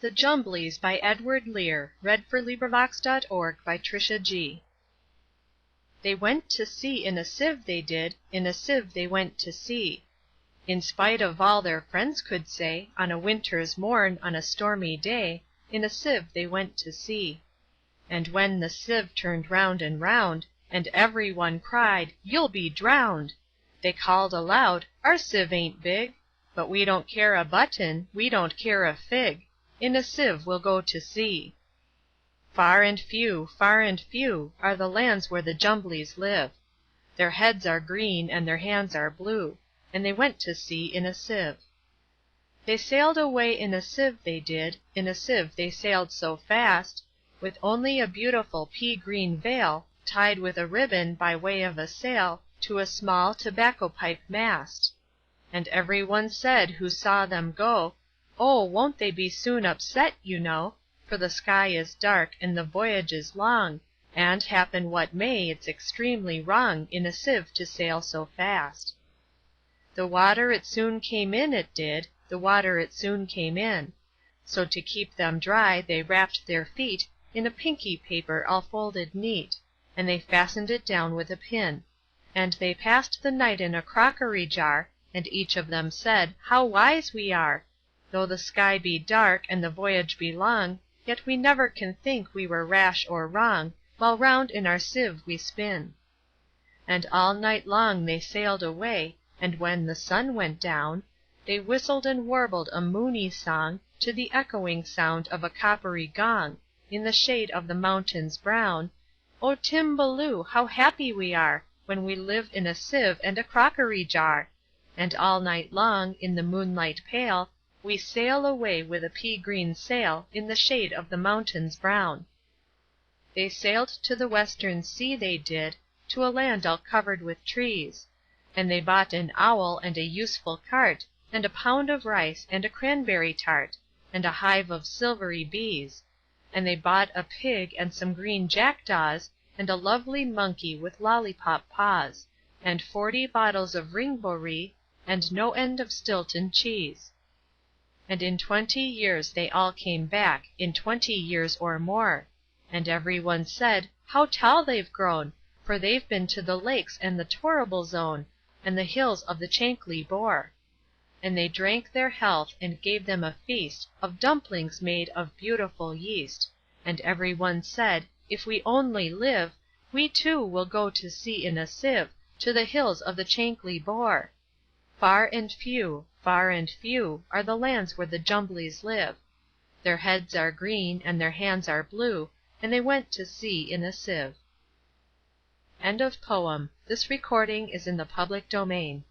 The Jumblies by Edward Lear (LibriVox.org) They went to sea in a sieve, they did, in a sieve they went to sea. In spite of all their friends could say, on a winter's morn, on a stormy day, in a sieve they went to sea. And when the sieve turned round and round, and every one cried, "You'll be drowned!" they called aloud, "Our sieve ain't big, but we don't care a button, we don't care a fig, in a sieve we'll go to sea." Far and few, are the lands where the Jumblies live. Their heads are green and their hands are blue, and they went to sea in a sieve. They sailed away in a sieve, they did, in a sieve they sailed so fast, with only a beautiful pea-green veil, tied with a ribbon by way of a sail to a small tobacco-pipe mast. And every one said who saw them go, "Oh, won't they be soon upset, you know, for the sky is dark and the voyage is long, and, happen what may, it's extremely wrong in a sieve to sail so fast." The water it soon came in, it did, the water it soon came in. So to keep them dry they wrapped their feet in a pinky paper all folded neat, and they fastened it down with a pin. And they passed the night in a crockery jar, and each of them said, "How wise we are! Though the sky be dark and the voyage be long, yet we never can think we were rash or wrong, while round in our sieve we spin." And all night long they sailed away, and when the sun went down, they whistled and warbled a moony song to the echoing sound of a coppery gong, in the shade of the mountains brown, "O Timballoo, how happy we are, when we live in a sieve and a crockery jar! And all night long, in the moonlight pale, we sail away with a pea-green sail in the shade of the mountains brown." They sailed to the western sea, they did, to a land all covered with trees, and they bought an owl and a useful cart, and a pound of rice and a cranberry tart, and a hive of silvery bees, and they bought a pig and some green jackdaws, and a lovely monkey with lollipop paws, and 40 bottles of ringbory, and no end of Stilton cheese. And in 20 years they all came back, in 20 years or more, and every one said, "How tall they've grown, for they've been to the lakes and the torrible zone, and the hills of the Chankly Bore." And they drank their health, and gave them a feast of dumplings made of beautiful yeast, and every one said, "If we only live, we too will go to sea in a sieve, to the hills of the Chankly Bore." Far and few, are the lands where the Jumblies live. Their heads are green and their hands are blue, and they went to sea in a sieve. End of poem. This recording is in the public domain.